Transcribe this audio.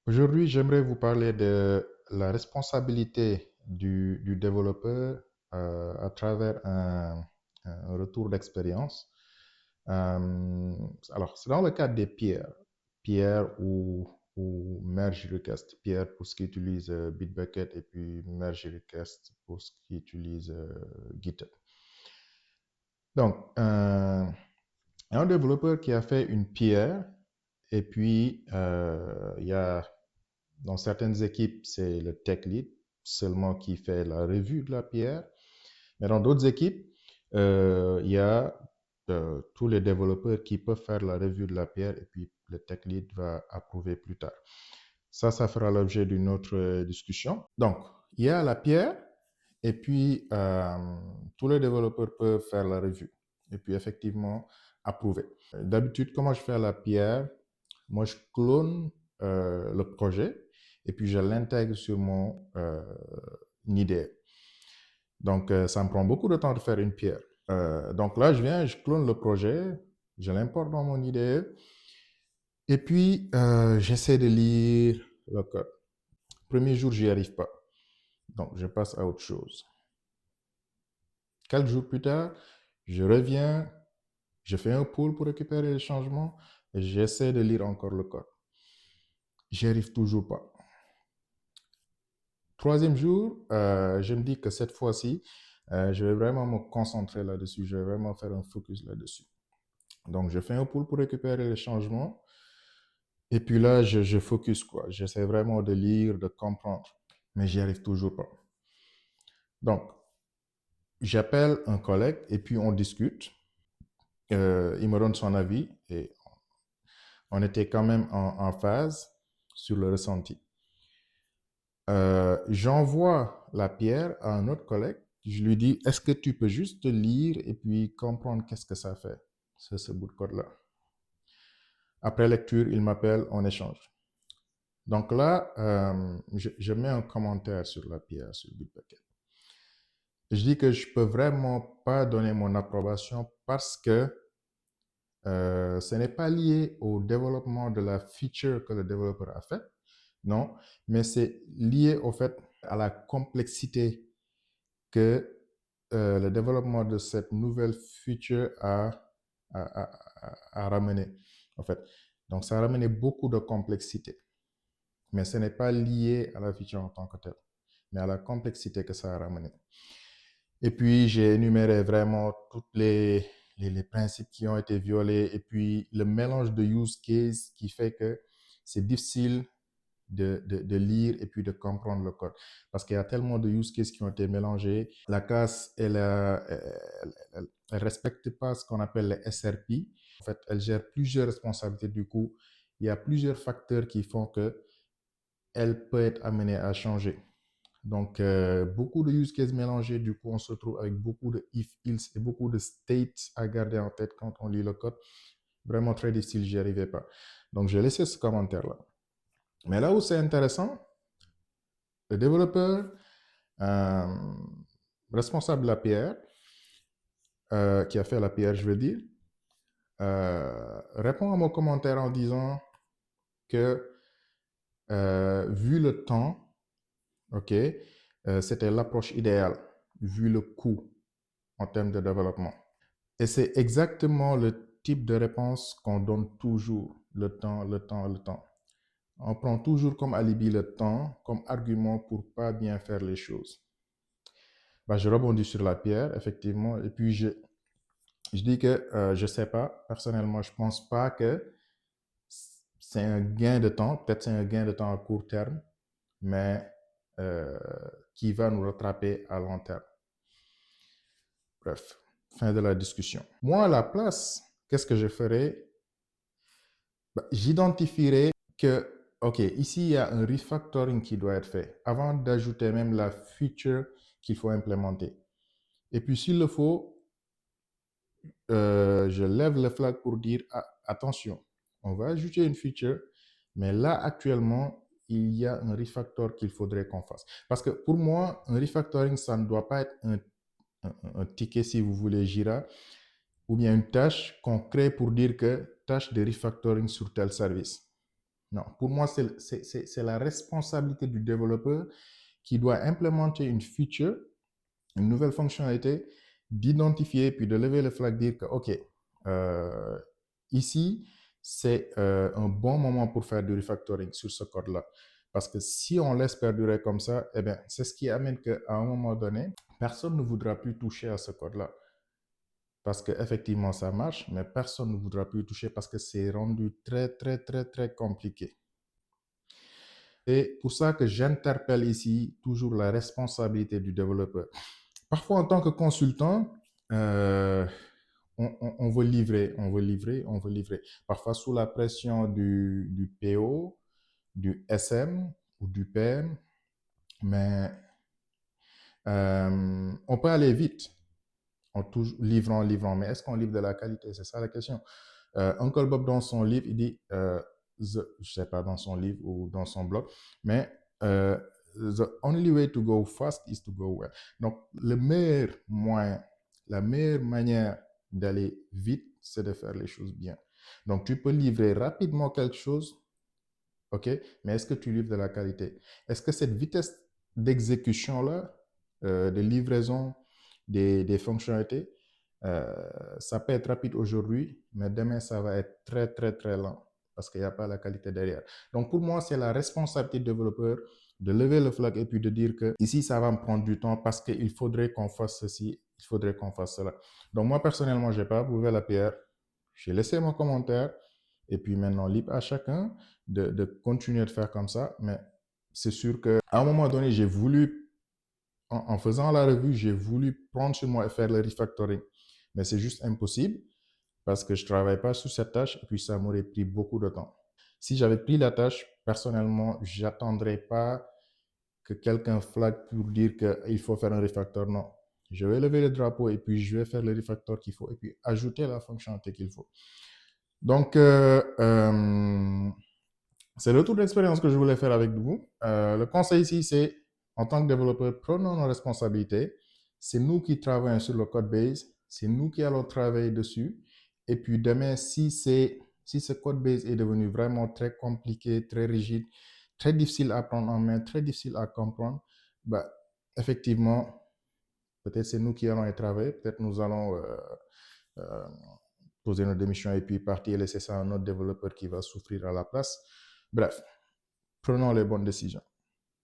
Aujourd'hui, j'aimerais vous parler de la responsabilité du développeur à travers un retour d'expérience. Euh, alors, c'est dans le cadre des peers, peers ou merge request. Peer pour ce qui utilise Bitbucket et puis merge request pour ce qui utilise GitHub. Donc, un développeur qui a fait une peer et puis il y a dans certaines équipes, c'est le tech lead seulement qui fait la revue de la pierre. Mais dans d'autres équipes, il y a tous les développeurs qui peuvent faire la revue de la pierre et puis le tech lead va approuver plus tard. Ça fera l'objet d'une autre discussion. Donc, il y a la pierre et puis tous les développeurs peuvent faire la revue et puis effectivement approuver. D'habitude, comment je fais la pierre? Moi, je clone le projet et puis je l'intègre sur mon IDE. Donc, ça me prend beaucoup de temps de faire une pierre. Donc là, je viens, je clone le projet, je l'importe dans mon IDE et puis j'essaie de lire le code. Premier jour, j'y arrive pas. Donc, je passe à autre chose. Quelques jours plus tard, je reviens, je fais un pull pour récupérer les changements et j'essaie de lire encore le code. J'y arrive toujours pas. Troisième jour, je me dis que cette fois-ci, je vais vraiment me concentrer là-dessus. Je vais vraiment faire un focus là-dessus. Donc, je fais un pull pour récupérer les changements. Et puis là, je focus, quoi. J'essaie vraiment de lire, de comprendre. Mais j'y arrive toujours pas. Donc, j'appelle un collègue et puis on discute. Il me donne son avis et on était quand même en phase sur le ressenti. J'envoie la pierre à un autre collègue. Je lui dis, est-ce que tu peux juste lire et puis comprendre qu'est-ce que ça fait, ce bout de code-là. Après lecture, il m'appelle, on échange. Donc là, je mets un commentaire sur la pierre, sur Bitbucket. Je dis que je peux vraiment pas donner mon approbation parce que ce n'est pas lié au développement de la feature que le développeur a fait, non, mais c'est lié au fait à la complexité que le développement de cette nouvelle feature a ramené, en fait. Donc, ça a ramené beaucoup de complexité, mais ce n'est pas lié à la feature en tant que telle, mais à la complexité que ça a ramené. Et puis, j'ai énuméré vraiment tous les principes qui ont été violés et puis le mélange de use case qui fait que c'est difficile de lire et puis de comprendre le code. Parce qu'il y a tellement de use cases qui ont été mélangés. La classe, elle respecte pas ce qu'on appelle les SRP. En fait, elle gère plusieurs responsabilités. Du coup, il y a plusieurs facteurs qui font que elle peut être amenée à changer. Donc, beaucoup de use cases mélangés. Du coup, on se retrouve avec beaucoup de if, else et beaucoup de states à garder en tête quand on lit le code. Vraiment très difficile, j'y arrivais pas. Donc, j'ai laissé ce commentaire-là. Mais là où c'est intéressant, le développeur euh, responsable de la PR, qui a fait la PR, je veux dire, répond à mon commentaire en disant que vu le temps, ok, c'était l'approche idéale, vu le coût en termes de développement. Et c'est exactement le type de réponse qu'on donne toujours, le temps, le temps, le temps. On prend toujours comme alibi le temps, comme argument pour pas bien faire les choses. Bah, je rebondis sur la pierre, effectivement, et puis je dis que je sais pas, personnellement, je pense pas que c'est un gain de temps, peut-être c'est un gain de temps à court terme, mais euh, qui va nous rattraper à long terme. Bref, fin de la discussion. Moi, à la place, qu'est-ce que je ferais? Bah, j'identifierais que, ok, ici, il y a un refactoring qui doit être fait avant d'ajouter même la feature qu'il faut implémenter. Et puis, s'il le faut, je lève le flag pour dire ah, attention, on va ajouter une feature, mais là actuellement, il y a un refactor qu'il faudrait qu'on fasse. Parce que pour moi, un refactoring, ça ne doit pas être un ticket, si vous voulez, Jira, ou bien une tâche qu'on crée pour dire que tâche de refactoring sur tel service. Non, pour moi, c'est la responsabilité du développeur qui doit implémenter une feature, une nouvelle fonctionnalité, d'identifier puis de lever le flag, dire que, OK, euh, ici, c'est un bon moment pour faire du refactoring sur ce code-là. Parce que si on laisse perdurer comme ça, eh bien, c'est ce qui amène qu'à un moment donné, personne ne voudra plus toucher à ce code-là. Parce qu'effectivement, ça marche, mais personne ne voudra plus y toucher parce que c'est rendu très, très, très, très compliqué. Et pour ça que j'interpelle ici toujours la responsabilité du développeur. Parfois, en tant que consultant, euh, on veut livrer, on veut livrer, on veut livrer. Parfois, sous la pression du PO, du SM ou du PM, mais on peut aller vite en livrant, livrant. Mais est-ce qu'on livre de la qualité? C'est ça la question. Uncle Bob, dans son livre, il dit, je ne sais pas dans son livre ou dans son blog, mais euh, the only way to go fast is to go well. Donc, le meilleur moyen, la meilleure manière d'aller vite, c'est de faire les choses bien. Donc, tu peux livrer rapidement quelque chose, ok, mais est-ce que tu livres de la qualité? Est-ce que cette vitesse d'exécution-là, de livraison des fonctionnalités, euh, ça peut être rapide aujourd'hui, mais demain, ça va être très, très, très lent parce qu'il n'y a pas la qualité derrière. Donc, pour moi, c'est la responsabilité du développeur de lever le flag et puis de dire que ici, ça va me prendre du temps parce qu'il faudrait qu'on fasse ceci, il faudrait qu'on fasse cela. Donc, moi, personnellement, je n'ai pas approuvé la PR. J'ai laissé mon commentaire et puis maintenant, libre à chacun de continuer de faire comme ça. Mais c'est sûr qu'à un moment donné, j'ai voulu, en faisant la revue, j'ai voulu prendre sur moi et faire le refactoring. Mais c'est juste impossible parce que je ne travaille pas sur cette tâche et puis ça m'aurait pris beaucoup de temps. Si j'avais pris la tâche, personnellement, j'attendrais pas que quelqu'un flag pour dire qu'il faut faire un refactor. Non. Je vais lever le drapeau et puis je vais faire le refactor qu'il faut et puis ajouter la fonctionnalité qu'il faut. Donc, c'est le tour d'expérience que je voulais faire avec vous. Le conseil ici, c'est en tant que développeur, prenons nos responsabilités. C'est nous qui travaillons sur le code base. C'est nous qui allons travailler dessus. Et puis demain, si ce code base est devenu vraiment très compliqué, très rigide, très difficile à prendre en main, très difficile à comprendre, bah, effectivement, peut-être c'est nous qui allons y travailler. Peut-être nous allons euh, poser notre démission et puis partir et laisser ça à un autre développeur qui va souffrir à la place. Bref, prenons les bonnes décisions.